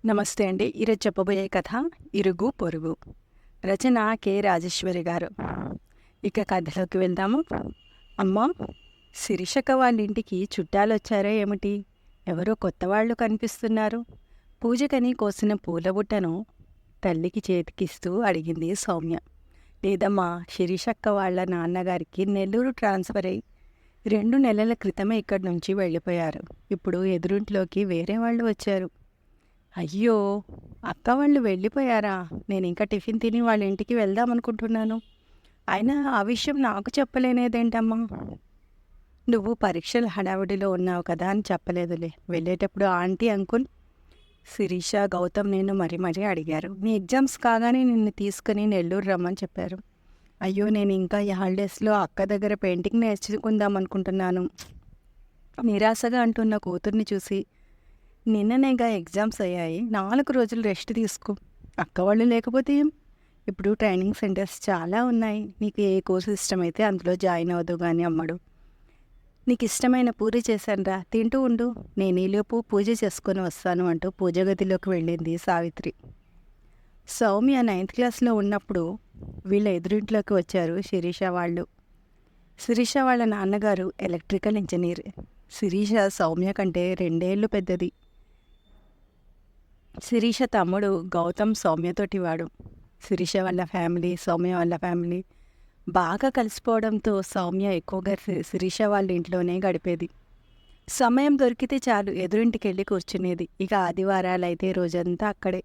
నమస్తే అండి. ఈరోజు చెప్పబోయే కథ ఇరుగు పొరుగు. రచన కె రాజేశ్వరి గారు. ఇక కథలోకి వెళ్దాము. అమ్మా, శిరీషక్క వాళ్ళ ఇంటికి చుట్టాలొచ్చారో ఏమిటి? ఎవరో కొత్త వాళ్ళు కనిపిస్తున్నారు. పూజకని కోసిన పూల బుట్టను తల్లికి చేతికిస్తూ అడిగింది సౌమ్య. లేదమ్మా, శిరీషక్క వాళ్ళ నాన్నగారికి నెల్లూరు ట్రాన్స్ఫర్ అయ్యి 2 నెలల క్రితమే ఇక్కడి నుంచి వెళ్ళిపోయారు. ఇప్పుడు ఎదురింట్లోకి వేరే వాళ్ళు వచ్చారు. అయ్యో, అక్క వాళ్ళు వెళ్ళిపోయారా? నేను ఇంకా టిఫిన్ తిని వాళ్ళ ఇంటికి వెళ్దామనుకుంటున్నాను. అయినా ఆ విషయం నాకు చెప్పలేనేదేంటమ్మా? నువ్వు పరీక్షల హడావిడిలో ఉన్నావు కదా అని చెప్పలేదులే. వెళ్ళేటప్పుడు ఆంటీ, అంకుల్, శిరీష, గౌతమ్ నేను మరీ అడిగారు. నీ ఎగ్జామ్స్ కాగానే నిన్ను తీసుకుని నెల్లూరు రమ్మని చెప్పారు. అయ్యో, నేను ఇంకా ఈ హాలిడేస్లో అక్క దగ్గర పెయింటింగ్ నేర్చుకుందాం అనుకుంటున్నాను. నిరాశగా అంటున్న కూతుర్ని చూసి, నిన్ననేగా ఎగ్జామ్స్ అయ్యాయి, 4 రోజులు రెస్ట్ తీసుకో. అక్క వాళ్ళు లేకపోతే ఏం? ఇప్పుడు ట్రైనింగ్ సెంటర్స్ చాలా ఉన్నాయి. నీకు ఏ కోర్సు ఇష్టమైతే అందులో జాయిన్ అవ్వదు కానీ అమ్మడు. నీకు ఇష్టమైన పూరి చేశానురా, తింటూ ఉండు. నేను ఈలోపు పూజ చేసుకొని వస్తాను అంటూ పూజ గదిలోకి వెళ్ళింది సావిత్రి. సౌమ్య 9th క్లాస్లో ఉన్నప్పుడు వీళ్ళ ఎదురింట్లోకి వచ్చారు శిరీష వాళ్ళు. శిరీష వాళ్ళ నాన్నగారు ఎలక్ట్రికల్ ఇంజనీర్. శిరీష సౌమ్య కంటే 2 ఏళ్ళు పెద్దది. శిరీష తమ్ముడు గౌతమ్ సౌమ్యతోటి వాడు. శిరీష వాళ్ళ ఫ్యామిలీ, సౌమ్య వాళ్ళ ఫ్యామిలీ బాగా కలిసిపోవడంతో సౌమ్య ఎక్కువగా శిరీష వాళ్ళ ఇంట్లోనే గడిపేది. సమయం దొరికితే చాలు ఎదురింటికి వెళ్ళి కూర్చునేది. ఇక ఆదివారాలు అయితే రోజంతా అక్కడే.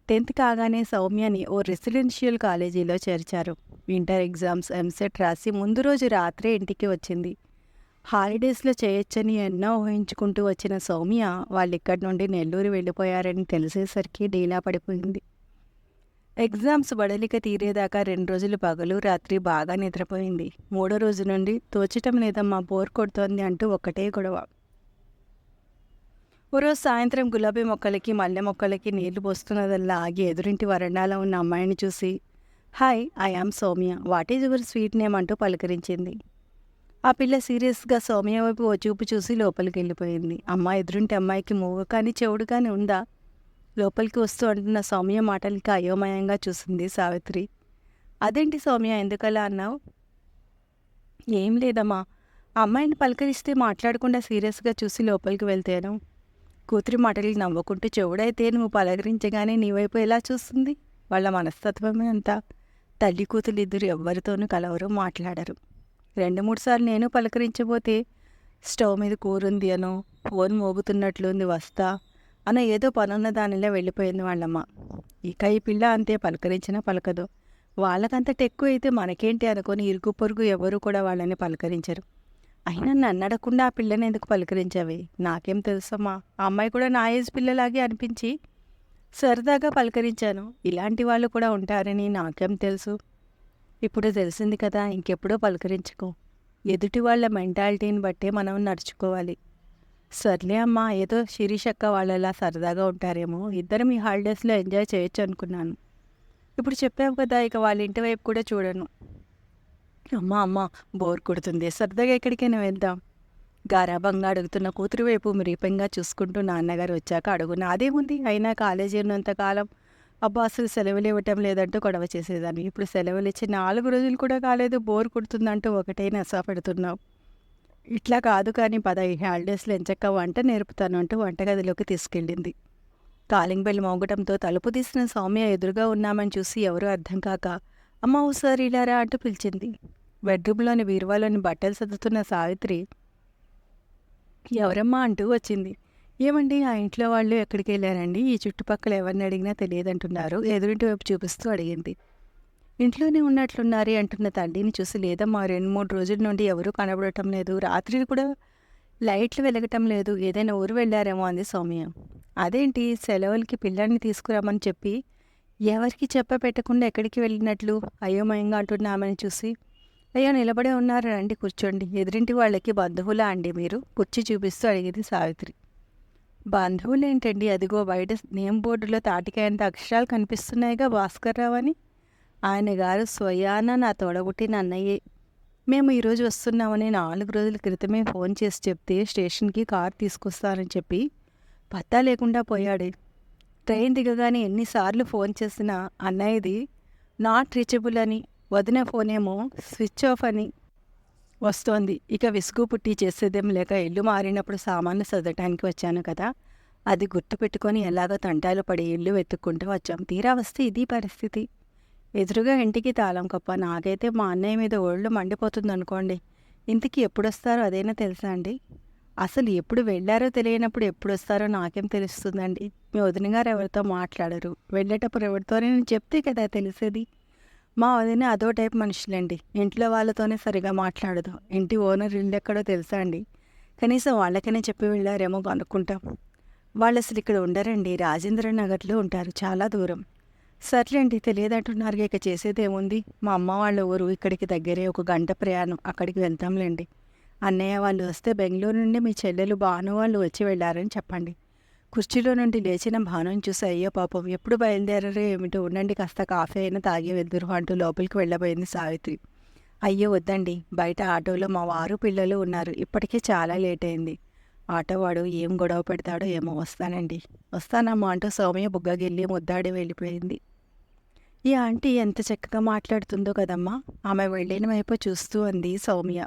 10th కాగానే సౌమ్యని ఓ రెసిడెన్షియల్ కాలేజీలో చేర్చారు. ఇంటర్ ఎగ్జామ్స్, ఎంసెట్ రాసి ముందు రోజు రాత్రే ఇంటికి వచ్చింది. హాలిడేస్లో చేయొచ్చని ఎన్నో ఊహించుకుంటూ వచ్చిన సౌమ్య వాళ్ళిక్కడి నుండి నెల్లూరు వెళ్ళిపోయారని తెలిసేసరికి డీలా పడిపోయింది. ఎగ్జామ్స్ బడలిక తీరేదాకా 2 రోజులు పగలు రాత్రి బాగా నిద్రపోయింది. 3వ రోజు నుండి తోచటం లేదమ్మా, బోర్ కొడుతోంది అంటూ ఒక్కటే గొడవ. ఓ రోజు సాయంత్రం గులాబీ మొక్కలకి, మల్లె మొక్కలకి నీళ్లు పోస్తున్నదల్లా ఆగి ఎదురింటి వరండాలో ఉన్న అమ్మాయిని చూసి, hi, I am Soumya, what is your sweet name అంటూ పలకరించింది. ఆ పిల్ల సీరియస్గా సౌమ్య వైపు ఓ చూపు చూసి లోపలికి వెళ్ళిపోయింది. ఎదురింటి అమ్మాయికి మూగ కానీ చెవుడు కానీ ఉందా? లోపలికి వస్తూ అంటున్న సౌమ్య మాటలకి అయోమయంగా చూసింది సావిత్రి. అదేంటి సౌమ్య, ఎందుకలా అన్నావు? ఏం లేదమ్మా, ఆ అమ్మాయిని పలకరిస్తే మాట్లాడకుండా సీరియస్గా చూసి లోపలికి వెళ్తేను. కూతురి మాటలకి నవ్వుకుంటూ, చెవుడైతే నువ్వు పలకరించగానే నీ వైపు ఎలా చూస్తుంది? వాళ్ళ మనస్తత్వమే అంతా. తల్లి కూతురు ఇద్దరు ఎవ్వరితోనూ కలవరు, మాట్లాడరు. 2-3 సార్లు నేను పలకరించబోతే స్టవ్ మీద కూరుంది అనో, ఫోన్ మోగుతున్నట్లుంది వస్తా అనో ఏదో పనున్న దానిలో వెళ్ళిపోయింది వాళ్ళమ్మ. ఇక ఈ పిల్ల అంతే, పలకరించినా పలకదు. వాళ్ళకంత టెక్కు అయితే మనకేంటి అనుకొని ఇరుగు పొరుగు ఎవరు కూడా వాళ్ళని పలకరించరు. అయినా నన్ను అడగకుండా ఆ పిల్లని ఎందుకు పలకరించావి? నాకేం తెలుసమ్మా, ఆ అమ్మాయి కూడా నా ఏజ్ పిల్లలాగే అనిపించి సరదాగా పలకరించాను. ఇలాంటి వాళ్ళు కూడా ఉంటారని నాకేం తెలుసు? ఇప్పుడు తెలిసింది కదా, ఇంకెప్పుడో పలకరించుకో. ఎదుటి వాళ్ళ మెంటాలిటీని బట్టే మనం నడుచుకోవాలి. సర్లే అమ్మా, ఏదో శిరీషక్క వాళ్ళలా సరదాగా ఉంటారేమో, ఇద్దరం ఈ హాలిడేస్లో ఎంజాయ్ చేయొచ్చు అనుకున్నాను. ఇప్పుడు చెప్పావు కదా, ఇక వాళ్ళ ఇంటి వైపు కూడా చూడను. అమ్మా, బోర్ కొడుతుంది, సరదాగా ఎక్కడికైనా వెళ్దాం. గారాబంగా అడుగుతున్న కూతురు వైపు మిరీపంగా చూసుకుంటూ నాన్నగారు వచ్చాక అడుగు. నాదేముంది, అయినా కాలేజీ ఉన్నంతకాలం అబ్బా అసలు సెలవులు ఇవ్వటం లేదంటూ గొడవ చేసేదాన్ని. ఇప్పుడు సెలవులు ఇచ్చి 4 రోజులు కూడా కాలేదు, బోర్ కొడుతుందంటూ ఒకటే నసా పెడుతున్నావు. ఇట్లా కాదు కానీ పద, ఈ హాలిడేస్లో ఎంచక్క వంట నేర్పుతాను అంటూ వంటగదిలోకి తీసుకెళ్ళింది. కాలింగ్ బెల్ మోగటంతో తలుపు తీసిన సౌమ్య ఎదురుగా ఉన్నామని చూసి ఎవరూ అర్థం కాక, అమ్మ ఓసారి ఇలారా అంటూ పిలిచింది. బెడ్రూమ్లోని బీరువాలోని బట్టలు సర్దుతున్న సావిత్రి ఎవరమ్మా అంటూ వచ్చింది. ఏమండి, ఆ ఇంట్లో వాళ్ళు ఎక్కడికి వెళ్ళారండి? ఈ చుట్టుపక్కల ఎవరిని అడిగినా తెలియదంటున్నారు, ఎదురింటి వైపు చూపిస్తూ అడిగింది. ఇంట్లోనే ఉన్నట్లున్నారే అంటున్న తల్లిని చూసి, లేదమ్మా, 2-3 రోజుల నుండి ఎవరూ కనబడటం లేదు, రాత్రి కూడా లైట్లు వెలగటం లేదు, ఏదైనా ఊరు వెళ్ళారేమో అంది సౌమ్య. అదేంటి, సెలవులకి పిల్లల్ని తీసుకురామని చెప్పి ఎవరికి పెట్టకుండా ఎక్కడికి వెళ్ళినట్లు అయోమయంగా అంటున్న ఆమెను చూసి, అయ్యో నిలబడే ఉన్నారు, రండి కూర్చోండి, ఎదురింటి వాళ్ళకి బంధువులా అండి మీరు? కుర్చీ చూపిస్తూ అడిగింది సావిత్రి. బంధువులేంటండి, అదిగో బయట నేమ్ బోర్డులో తాటికాయంత అక్షరాలు కనిపిస్తున్నాయిగా, భాస్కర్రావు అని. ఆయన గారు స్వయాన నా తోడబుట్టిన అన్నయ్యే. మేము ఈరోజు వస్తున్నామని 4 రోజుల క్రితమే ఫోన్ చేసి చెప్తే స్టేషన్కి కారు తీసుకొస్తానని చెప్పి పత్తా లేకుండా పోయాడే. ట్రైన్ దిగగానే ఎన్నిసార్లు ఫోన్ చేసినా అన్నయ్యది నాట్ రీచబుల్ అని, వదిన ఫోన్ ఏమో స్విచ్ ఆఫ్ అని వస్తోంది. ఇక విసుగు పుట్టి చేసేదేం లేక ఇల్లు మారినప్పుడు సామాన్లు సర్దటానికి వచ్చాను కదా, అది గుర్తుపెట్టుకొని ఎలాగో తంటాలు పడి ఇల్లు వెతుక్కుంటూ వచ్చాం. తీరా వస్తే ఇది పరిస్థితి. ఎదురుగా ఇంటికి తాళం కప్ప. నాకైతే మా అన్నయ్య మీద ఒళ్ళు మండిపోతుందనుకోండి. ఇంటికి ఎప్పుడొస్తారో అదైనా తెలుసా అండి? అసలు ఎప్పుడు వెళ్ళారో తెలియనప్పుడు ఎప్పుడొస్తారో నాకేం తెలుస్తుందండి? మీ వదిన గారు ఎవరితో మాట్లాడరు, వెళ్ళేటప్పుడు ఎవరితోనే నేను చెప్తే కదా తెలిసేది. మా వదిన అదో టైప్ మనుషులండి. ఇంట్లో వాళ్ళతోనే సరిగా మాట్లాడదు. ఇంటి ఓనర్ ఇల్లు ఎక్కడో తెలుసా అండి? కనీసం వాళ్ళకైనా చెప్పి వెళ్ళారేమో అనుకుంటాం. వాళ్ళు అసలు ఇక్కడ ఉండరండి, రాజేంద్ర నగర్లో ఉంటారు, చాలా దూరం. సర్లేండి, తెలియదంటున్నారు, ఇక చేసేదేముంది. మా అమ్మ వాళ్ళ ఊరు ఇక్కడికి దగ్గరే, 1 గంట ప్రయాణం, అక్కడికి వెళ్తాంలేండి. అన్నయ్య వాళ్ళు వస్తే బెంగళూరు నుండి మీ చెల్లెలు భాను వాళ్ళు వచ్చి వెళ్ళారని చెప్పండి. కుర్చీలో నుండి లేచిన భానుని చూసి, అయ్యో పాపం ఎప్పుడు బయలుదేరారో ఏమిటో, ఉండండి కాస్త కాఫీ అయినా తాగి వెళ్తురు అంటూ లోపలికి వెళ్ళబోయింది సావిత్రి. అయ్యో వద్దండి, బయట ఆటోలో మా వారు పిల్లలు ఉన్నారు, ఇప్పటికే చాలా లేట్ అయింది. ఆటోవాడు ఏం గొడవ పెడతాడో ఏమో, వస్తానండి వస్తానమ్మా అంటూ సౌమ్య బుగ్గగిల్లి ముద్దాడి వెళ్ళిపోయింది. ఈ ఆంటీ ఎంత చక్కగా మాట్లాడుతుందో కదమ్మా, ఆమె వెళ్ళిన వైపు చూస్తూ అంది సౌమ్య.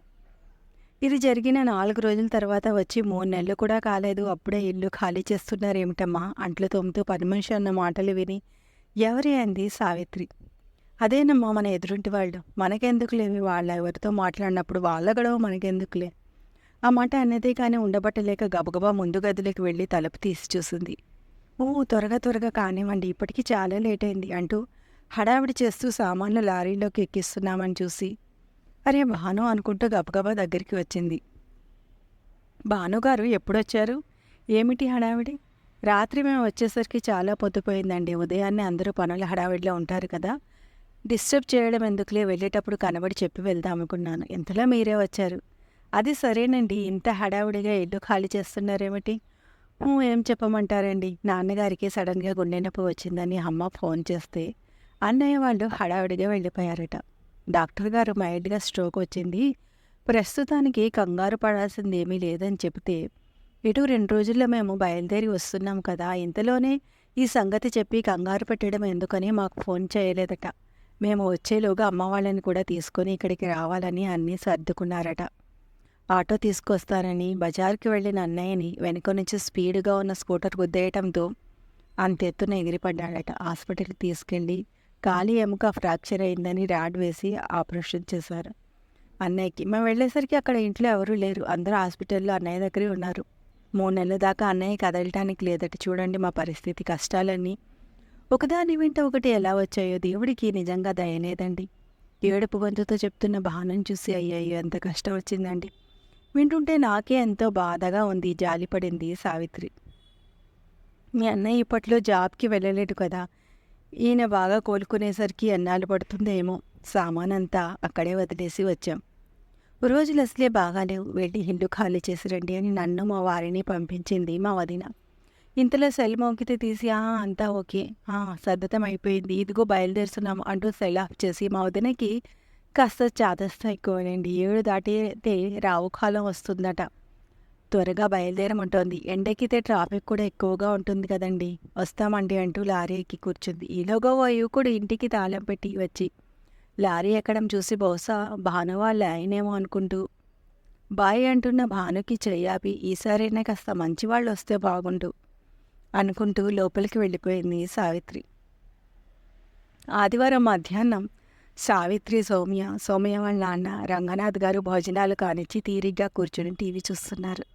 ఇది జరిగిన 4 రోజుల తర్వాత వచ్చి 3 నెలలు కూడా కాలేదు, అప్పుడే ఇల్లు ఖాళీ చేస్తున్నారేమిటమ్మా అంట్లు తోముతూ పని మనిషి అన్న మాటలు విని ఎవరి అంది సావిత్రి. అదేనమ్మా మన ఎదురుంటి వాళ్ళు, మనకెందుకులేవి, వాళ్ళ ఎవరితో మాట్లాడినప్పుడు వాళ్ళ గొడవ మనకెందుకులే. ఆ మాట అన్నదే కానీ ఉండబట్టలేక గబగబా ముందు గదిలోకి వెళ్ళి తలుపు తీసి చూసింది. ఓ త్వరగా కానివ్వండి, ఇప్పటికీ చాలా లేట్ అయింది అంటూ హడావిడి చేస్తూ సామాన్లు లారీలోకి ఎక్కిస్తున్నామని చూసి, అరే భాను అనుకుంటూ గబగబా దగ్గరికి వచ్చింది. భానుగారు ఎప్పుడొచ్చారు? ఏమిటి హడావిడి? రాత్రి మేము వచ్చేసరికి చాలా పొద్దుపోయిందండి. ఉదయాన్నే అందరూ పనుల హడావిడిలో ఉంటారు కదా, డిస్టర్బ్ చేయడం ఎందుకులే, వెళ్ళేటప్పుడు కనబడి చెప్పి వెళ్దాం అనుకున్నాను, ఇంతలో మీరే వచ్చారు. అది సరేనండి, ఇంత హడావుడిగా ఇల్లు ఖాళీ చేస్తున్నారేమిటి? ఏం చెప్పమంటారండి, నాన్నగారికి సడన్గా గుండె నొప్పి వచ్చిందని అమ్మ ఫోన్ చేస్తే అన్నయ్య వాళ్ళు హడావుడిగా వెళ్ళిపోయారట. డాక్టర్ గారు మైల్డ్గా స్ట్రోక్ వచ్చింది, ప్రస్తుతానికి కంగారు పడాల్సింది ఏమీ లేదని చెబితే, ఇటు 2 రోజుల్లో మేము బయలుదేరి వస్తున్నాం కదా, ఇంతలోనే ఈ సంగతి చెప్పి కంగారు పెట్టడం ఎందుకని మాకు ఫోన్ చేయలేదట. మేము వచ్చేలోగా అమ్మ వాళ్ళని కూడా తీసుకొని ఇక్కడికి రావాలని అన్నీ సర్దుకున్నారట. ఆటో తీసుకొస్తానని బజార్కి వెళ్ళిన అన్నయ్యని వెనుక నుంచి స్పీడ్గా ఉన్న స్కూటర్ గుద్దేయటంతో అంతెత్తున ఎగిరిపడ్డాడట. హాస్పిటల్కి తీసుకెళ్ళి కాలి ఎముక ఫ్రాక్చర్ అయిందని ర్యాడ్ వేసి ఆపరేషన్ చేశారు అన్నయ్యకి. మేము వెళ్ళేసరికి అక్కడ ఇంట్లో ఎవరూ లేరు, అందరూ హాస్పిటల్లో అన్నయ్య దగ్గరే ఉన్నారు. 3 నెలల దాకా అన్నయ్య కదలటానికి లేదట. చూడండి మా పరిస్థితి, కష్టాలన్నీ ఒకదాని వెంట ఒకటి ఎలా వచ్చాయో, దేవుడికి నిజంగా దయలేదండి. ఏడుపు గొంతుతో చెప్తున్న భానుని చూసి అయ్యయ్యో ఎంత కష్టం వచ్చిందండి. వింటుంటే నాకే ఎంతో బాధగా ఉంది, జాలిపడింది సావిత్రి. మీ అన్నయ్య ఇప్పట్లో జాబ్కి వెళ్ళలేడు కదా, ఈయన బాగా కోలుకునేసరికి ఎన్నాళ్ళు పడుతుందేమో. సామానంతా అక్కడే వదిలేసి వచ్చాం. రోజులు అసలే బాగాలేవు, వెళ్ళి ఇల్లు ఖాళీ చేసి రండి అని నన్ను మా వారిని పంపించింది మా వదిన. ఇంతలో సెల్ మోగితే తీసి అంతా ఓకే, సర్దతం అయిపోయింది, ఇదిగో బయలుదేరుతున్నాము అంటూ సెల్ ఆఫ్ చేసి, మా వదినకి కాస్త చాదస్తా ఎక్కువనండి. 7 దాటితే రావు కాలం వస్తుందట, త్వరగా బయలుదేరమంటోంది. ఎండెక్కితే ట్రాఫిక్ కూడా ఎక్కువగా ఉంటుంది కదండి, వస్తామండి అంటూ లారీ ఎక్కి కూర్చుంది. ఈలోగా ఓ యువకుడు ఇంటికి తాళం పెట్టి వచ్చి లారీ ఎక్కడం చూసి బహుశా భాను వాళ్ళ ఆయనేమో అనుకుంటూ బాయ్ అంటున్న భానుకి చెయ్యాపి, ఈసారైనా కాస్త మంచివాళ్ళు వస్తే బాగుండు అనుకుంటూ లోపలికి వెళ్ళిపోయింది సావిత్రి. ఆదివారం మధ్యాహ్నం సావిత్రి, సౌమ్య వాళ్ళ నాన్న రంగనాథ్ గారు భోజనాలు కానిచ్చి తీరిగ్గా కూర్చుని టీవీ చూస్తున్నారు.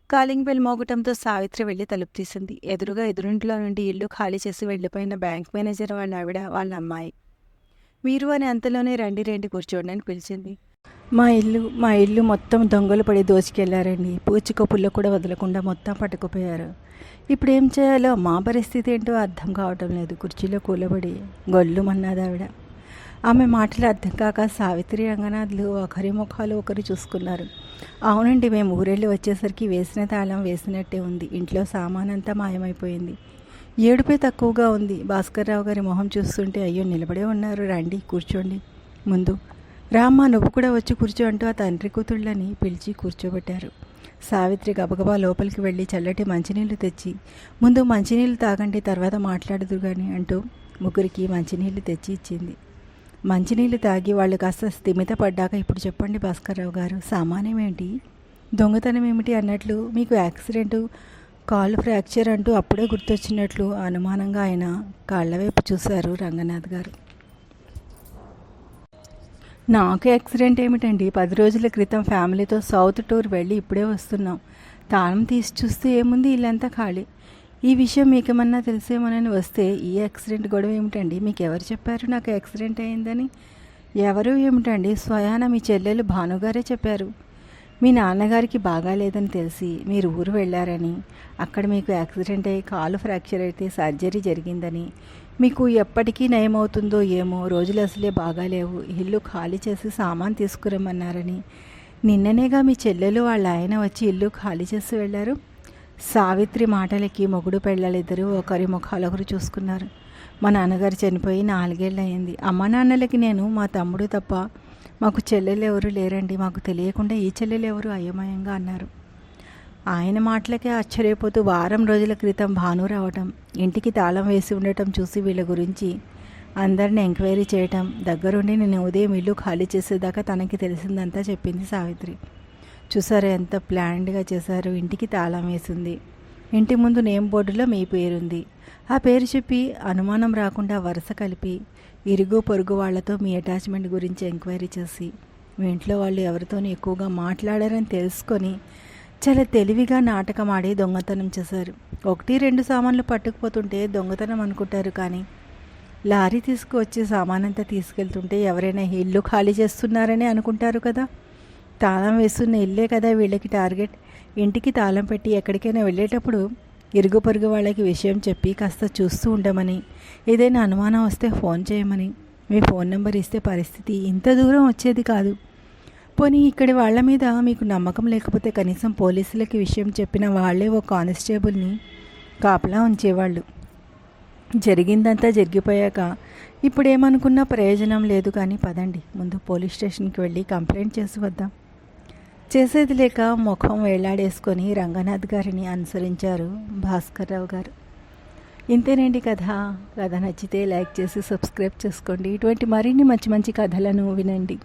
కాలింగ్ బెల్ మోగటంతో సావిత్రి వెళ్ళి తలుపు తీసింది. ఎదురుగా ఎదురింట్లో నుండి ఇల్లు ఖాళీ చేసి వెళ్ళిపోయిన బ్యాంక్ మేనేజర్ వాళ్ళ ఆవిడ వాళ్ళ అమ్మాయి. మీరు అని అంతలోనే రండి కూర్చోండి అని పిలిచింది. మా ఇల్లు మొత్తం దొంగలు పడి దోచుకెళ్లారండి, పూచికో పుల్ల కూడా వదలకుండా మొత్తం పట్టుకుపోయారు. ఇప్పుడు ఏం చేయాలో మా పరిస్థితి ఏంటో అర్థం కావటం లేదు, కుర్చీలో కూలబడి గొల్లుమన్నదావిడ. ఆమె మాటలు అర్థం కాక సావిత్రి, రంగనాథ్లు ఒకరి ముఖాలు ఒకరు చూసుకున్నారు. అవునండి, మేము ఊరెళ్ళి వచ్చేసరికి వేసిన తాళం వేసినట్టే ఉంది, ఇంట్లో సామానంతా మాయమైపోయింది. ఏడుపే తక్కువగా ఉంది. భాస్కర్రావు గారి మొహం చూస్తుంటే అయ్యో నిలబడే ఉన్నారు, రండి కూర్చోండి, ముందు రామ్మా నువ్వు కూడా వచ్చి కూర్చో అంటూ ఆ తండ్రి కూతుళ్ళని పిలిచి కూర్చోబెట్టారు. సావిత్రి గబగబా లోపలికి వెళ్ళి చల్లటి మంచినీళ్లు తెచ్చి, ముందు మంచినీళ్ళు తాగండి, తర్వాత మాట్లాడదు కానీ అంటూ ముగ్గురికి మంచినీళ్ళు తెచ్చి ఇచ్చింది. మంచినీళ్ళు తాగి వాళ్ళు కాస్త స్థిమిత పడ్డాక, ఇప్పుడు చెప్పండి భాస్కర్రావు గారు, సామాన్యం ఏంటి, దొంగతనం ఏమిటి అన్నట్లు మీకు యాక్సిడెంటు, కాలు ఫ్రాక్చర్ అంటూ అప్పుడే గుర్తొచ్చినట్లు అనుమానంగా ఆయన కాళ్ళ వైపు చూశారు రంగనాథ్ గారు. నాకు యాక్సిడెంట్ ఏమిటండి, 10 రోజుల క్రితం ఫ్యామిలీతో సౌత్ టూర్ వెళ్ళి ఇప్పుడే వస్తున్నాం. తాళం తీసి చూస్తే ఏముంది, ఇల్లంతా ఖాళీ. ఈ విషయం మీకేమన్నా తెలిసేమోనని వస్తే ఈ యాక్సిడెంట్ గొడవ ఏమిటండి, మీకు ఎవరు చెప్పారు నాకు యాక్సిడెంట్ అయిందని? ఎవరు ఏమిటండి, స్వయాన మీ చెల్లెలు భానుగారే చెప్పారు. మీ నాన్నగారికి బాగాలేదని తెలిసి మీరు ఊరు వెళ్ళారని, అక్కడ మీకు యాక్సిడెంట్ అయ్యి కాలు ఫ్రాక్చర్ అయితే సర్జరీ జరిగిందని, మీకు ఎప్పటికీ నయమవుతుందో ఏమో, రోజులు అసలే బాగాలేవు, ఇల్లు ఖాళీ చేసి సామాన్ తీసుకురమ్మన్నారని, నిన్ననేగా మీ చెల్లెలు వాళ్ళ ఆయన వచ్చి ఇల్లు ఖాళీ చేసి వెళ్ళారు. సావిత్రి మాటలకి మొగుడు పెళ్ళాలిద్దరూ ఒకరి ముఖాలొకరు చూసుకున్నారు. మా నాన్నగారు చనిపోయి 4 ఏళ్ళు అయింది. అమ్మ నాన్నలకి నేను, మా తమ్ముడు తప్ప మాకు చెల్లెలు ఎవరు లేరండి, మాకు తెలియకుండా ఈ చెల్లెలు ఎవరు అయోమయంగా అన్నారు. ఆయన మాటలకే ఆశ్చర్యపోతూ వారం రోజుల క్రితం భాను రావటం, ఇంటికి తాళం వేసి ఉండటం చూసి వీళ్ళ గురించి అందరిని ఎంక్వైరీ చేయటం, దగ్గరుండి నేను ఉదయం ఇల్లు ఖాళీ చేసేదాకా తనకి తెలిసిందంతా చెప్పింది సావిత్రి. చూసారా ఎంత ప్లాన్డ్గా చేశారు, ఇంటికి తాళం వేసింది, ఇంటి ముందు నేమ్ బోర్డులో మీ పేరుంది, ఆ పేరు చెప్పి అనుమానం రాకుండా వరుస కలిపి ఇరుగు పొరుగు వాళ్లతో మీ అటాచ్మెంట్ గురించి ఎంక్వైరీ చేసి, మీ ఇంట్లో వాళ్ళు ఎవరితోనూ ఎక్కువగా మాట్లాడారని తెలుసుకొని చాలా తెలివిగా నాటకం ఆడి దొంగతనం చేశారు. 1-2 సామాన్లు పట్టుకుపోతుంటే దొంగతనం అనుకుంటారు, కానీ లారీ తీసుకువచ్చి సామానంతా తీసుకెళ్తుంటే ఎవరైనా ఇల్లు ఖాళీ చేస్తున్నారని అనుకుంటారు కదా. తాళం వేస్తున్న ఇల్లే కదా వీళ్ళకి టార్గెట్. ఇంటికి తాళం పెట్టి ఎక్కడికైనా వెళ్ళేటప్పుడు ఇరుగు పొరుగు వాళ్ళకి విషయం చెప్పి కాస్త చూస్తూ ఉండమని, ఏదైనా అనుమానం వస్తే ఫోన్ చేయమని, మీ ఫోన్ నెంబర్ ఇస్తే పరిస్థితి ఇంత దూరం వచ్చేది కాదు. పోనీ ఇక్కడి వాళ్ళ మీద మీకు నమ్మకం లేకపోతే కనీసం పోలీసులకి విషయం చెప్పిన వాళ్ళే ఓ కానిస్టేబుల్ని కాపలా ఉంచేవాళ్ళు. జరిగిందంతా జరిగిపోయాక ఇప్పుడేమనుకున్నా ప్రయోజనం లేదు, కానీ పదండి ముందు పోలీస్ స్టేషన్కి వెళ్ళి కంప్లైంట్ చేసి వద్దాం. చేసేది లేక ముఖం వేలాడేసుకొని రంగనాథ్ గారిని అనుసరించారు భాస్కర్రావు గారు. ఇంతేనండి కథ నచ్చితే లైక్ చేసి సబ్స్క్రైబ్ చేసుకోండి. ఇటువంటి మరిన్ని మంచి మంచి కథలను వినండి.